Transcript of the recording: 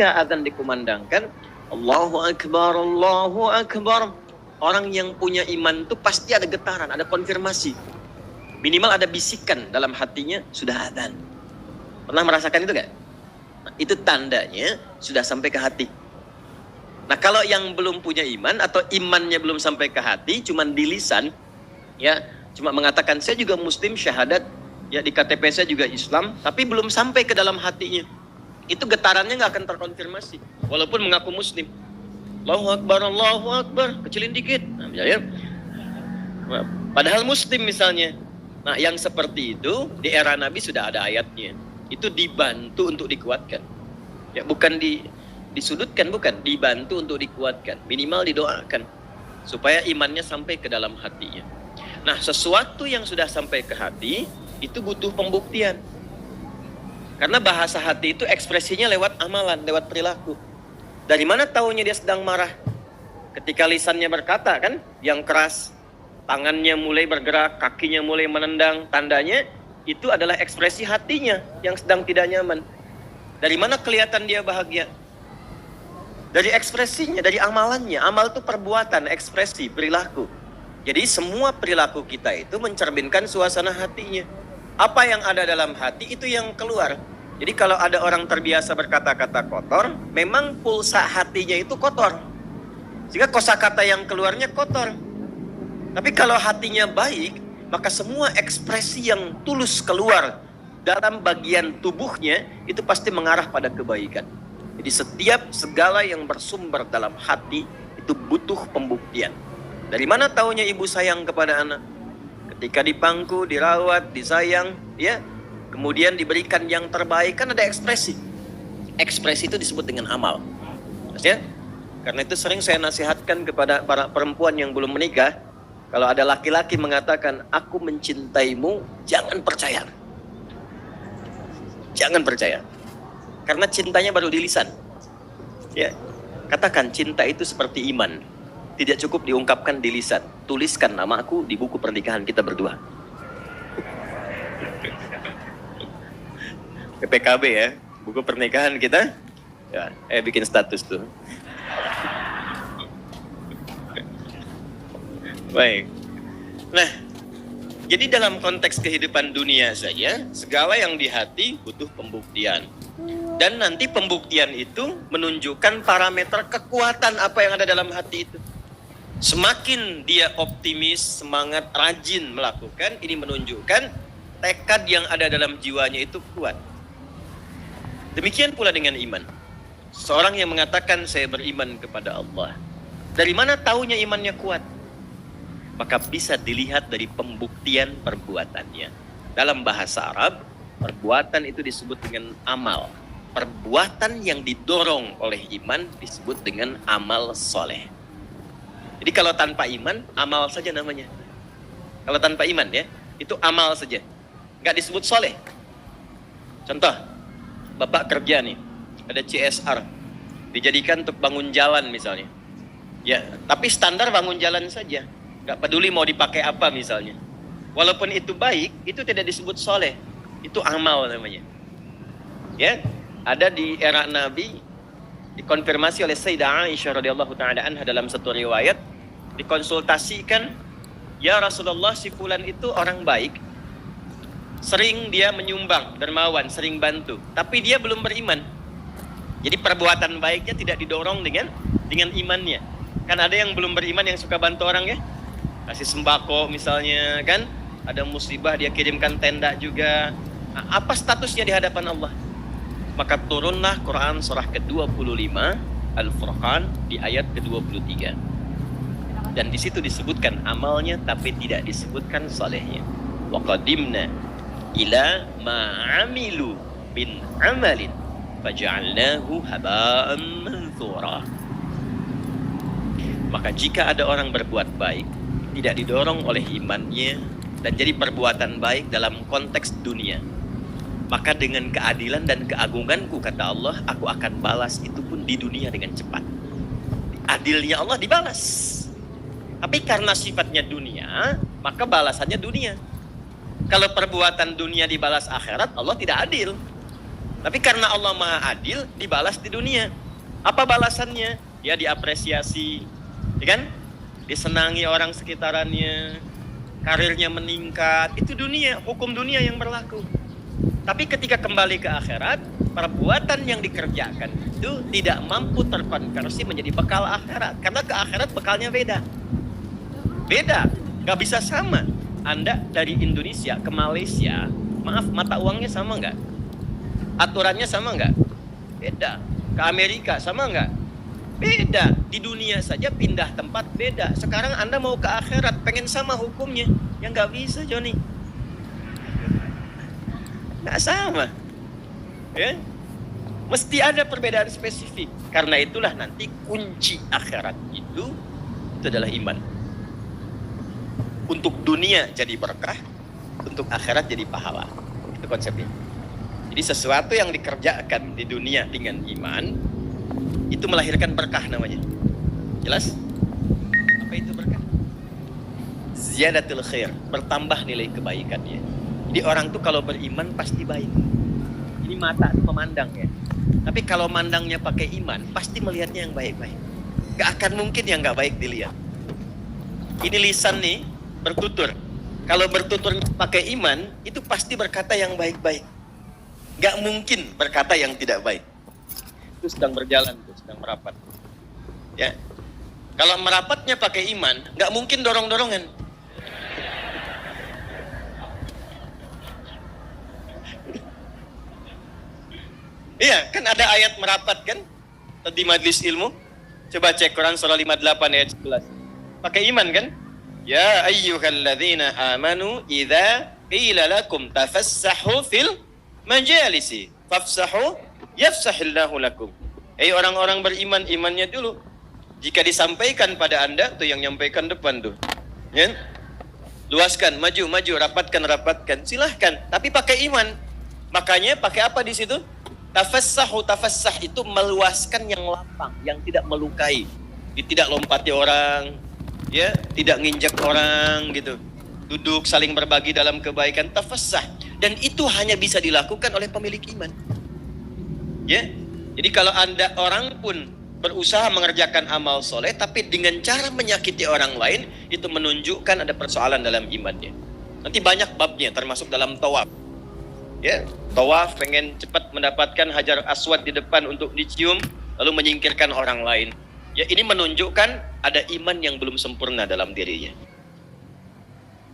ketika adzan dikumandangkan, Allahu Akbar, Allahu Akbar, orang yang punya iman itu pasti ada getaran, ada konfirmasi. Minimal ada bisikan dalam hatinya, sudah adzan. Pernah merasakan itu gak? Nah, itu tandanya sudah sampai ke hati. Nah, kalau yang belum punya iman atau imannya belum sampai ke hati, cuman di lisan, ya, cuma mengatakan saya juga muslim, syahadat, ya di KTP saya juga Islam, tapi belum sampai ke dalam hatinya. Itu getarannya nggak akan terkonfirmasi, walaupun mengaku muslim. Allahu Akbar, kecilin dikit. Nah, misalnya, padahal muslim misalnya. Nah, yang seperti itu di era Nabi sudah ada ayatnya. Itu dibantu untuk dikuatkan. Ya, bukan disudutkan, bukan, dibantu untuk dikuatkan, minimal didoakan supaya imannya sampai ke dalam hatinya. Nah, sesuatu yang sudah sampai ke hati itu butuh pembuktian, karena bahasa hati itu ekspresinya lewat amalan, lewat perilaku. Dari mana taunya dia sedang marah? Ketika lisannya berkata, kan, yang keras, tangannya mulai bergerak, kakinya mulai menendang, tandanya itu adalah ekspresi hatinya yang sedang tidak nyaman. Dari mana kelihatan dia bahagia? Dari ekspresinya, dari amalannya. Amal itu perbuatan, ekspresi, perilaku. Jadi semua perilaku kita itu mencerminkan suasana hatinya. Apa yang ada dalam hati itu yang keluar. Jadi kalau ada orang terbiasa berkata-kata kotor, memang pulsa hatinya itu kotor. Sehingga kosakata yang keluarnya kotor. Tapi kalau hatinya baik, maka semua ekspresi yang tulus keluar dalam bagian tubuhnya itu pasti mengarah pada kebaikan. Jadi setiap segala yang bersumber dalam hati itu butuh pembuktian. Dari mana taunya ibu sayang kepada anak? Ketika dipangku, dirawat, disayang, ya, kemudian diberikan yang terbaik, kan ada ekspresi. Ekspresi itu disebut dengan amal. Ya? Karena itu sering saya nasihatkan kepada para perempuan yang belum menikah, kalau ada laki-laki mengatakan aku mencintaimu, jangan percaya. Jangan percaya. Karena cintanya baru di lisan. Ya, katakan cinta itu seperti iman. Tidak cukup diungkapkan di lisan. Tuliskan nama aku di buku pernikahan kita berdua. PPKB ya, buku pernikahan kita. Ya, bikin status tuh. Baik. Nah, jadi dalam konteks kehidupan dunia saja, segala yang di hati butuh pembuktian. Dan nanti pembuktian itu menunjukkan parameter kekuatan apa yang ada dalam hati itu. Semakin dia optimis, semangat, rajin melakukan, ini menunjukkan tekad yang ada dalam jiwanya itu kuat. Demikian pula dengan iman. Seorang yang mengatakan saya beriman kepada Allah, dari mana taunya imannya kuat? Maka bisa dilihat dari pembuktian perbuatannya. Dalam bahasa Arab, perbuatan itu disebut dengan amal. Perbuatan yang didorong oleh iman disebut dengan amal soleh. Jadi kalau tanpa iman, amal saja namanya. Kalau tanpa iman ya, itu amal saja. Nggak disebut soleh. Contoh, Bapak kerja nih, ada CSR. Dijadikan untuk bangun jalan misalnya. Ya, tapi standar bangun jalan saja. Nggak peduli mau dipakai apa misalnya. Walaupun itu baik, itu tidak disebut soleh. Itu amal namanya. Ya, ada di era Nabi, dikonfirmasi oleh Sayyidah Aisyah radhiyallahu ta'ala anha dalam satu riwayat, dikonsultasikan, ya Rasulullah, si fulan itu orang baik, sering dia menyumbang, dermawan, sering bantu, tapi dia belum beriman. Jadi perbuatan baiknya tidak didorong dengan imannya. Kan ada yang belum beriman yang suka bantu orang ya, kasih sembako misalnya kan, ada musibah dia kirimkan tenda juga. Nah, apa statusnya di hadapan Allah? Maka turunlah Quran surah ke-25 Al-Furqan di ayat ke-23. Dan di situ disebutkan amalnya tapi tidak disebutkan salehnya. Wa qadimna ila ma 'amilu min 'amalin faj'alnahu haba'an manthura. Maka jika ada orang berbuat baik tidak didorong oleh imannya dan jadi perbuatan baik dalam konteks dunia, maka dengan keadilan dan keagunganku, kata Allah, aku akan balas itu pun di dunia dengan cepat. Adilnya Allah dibalas. Tapi karena sifatnya dunia, maka balasannya dunia. Kalau perbuatan dunia dibalas akhirat, Allah tidak adil. Tapi karena Allah Maha Adil, dibalas di dunia. Apa balasannya? Ya diapresiasi, ya kan? Disenangi orang sekitarannya, karirnya meningkat. Itu dunia, hukum dunia yang berlaku. Tapi ketika kembali ke akhirat, perbuatan yang dikerjakan itu tidak mampu terkonversi menjadi bekal akhirat. Karena ke akhirat bekalnya beda. Beda, gak bisa sama. Anda dari Indonesia ke Malaysia, maaf, mata uangnya sama nggak? Aturannya sama nggak? Beda. Ke Amerika sama nggak? Beda. Di dunia saja pindah tempat beda. Sekarang Anda mau ke akhirat, pengen sama hukumnya. Ya nggak bisa, Joni. Nggak sama. Ya? Mesti ada perbedaan spesifik. Karena itulah nanti kunci akhirat itu adalah iman. Untuk dunia jadi berkah, untuk akhirat jadi pahala. Itu konsepnya. Jadi sesuatu yang dikerjakan di dunia dengan iman itu melahirkan berkah namanya. Jelas? Apa itu berkah? Ziyadatul khair, bertambah nilai kebaikannya. Jadi orang tuh kalau beriman pasti baik. Ini mata tuh memandang ya. Tapi kalau mandangnya pakai iman, pasti melihatnya yang baik-baik. Gak akan mungkin yang gak baik dilihat. Ini lisan nih bertutur. Kalau bertutur pakai iman, itu pasti berkata yang baik-baik. Gak mungkin berkata yang tidak baik. Itu sedang berjalan, sedang merapat. Ya, kalau merapatnya pakai iman, gak mungkin dorong-dorongan. Iya, kan ada ayat merapat kan? Di majlis ilmu. Coba cek Quran surah 58 ayat 11. Pakai iman kan? Ya ayyuhalladzina amanu idza qila lakum tafassahu fil majalisi fafsahu yafsahillahu lakum. Orang-orang beriman, imannya dulu. Jika disampaikan pada Anda, tuh yang nyampaikan depan tuh. Ya? Luaskan, maju, rapatkan. Silahkan, tapi pakai iman. Makanya pakai apa di situ? Tafassahu, tafassah itu meluaskan yang lapang, yang tidak melukai. Tidak lompati orang, ya, tidak nginjak orang gitu. Duduk saling berbagi dalam kebaikan, tafassah. Dan itu hanya bisa dilakukan oleh pemilik iman. Ya. Jadi kalau Anda orang pun berusaha mengerjakan amal soleh tapi dengan cara menyakiti orang lain, itu menunjukkan ada persoalan dalam imannya. Nanti banyak babnya termasuk dalam tawaf. Ya, tawaf pengen cepat mendapatkan hajar aswad di depan untuk dicium lalu menyingkirkan orang lain. Ya, ini menunjukkan ada iman yang belum sempurna dalam dirinya.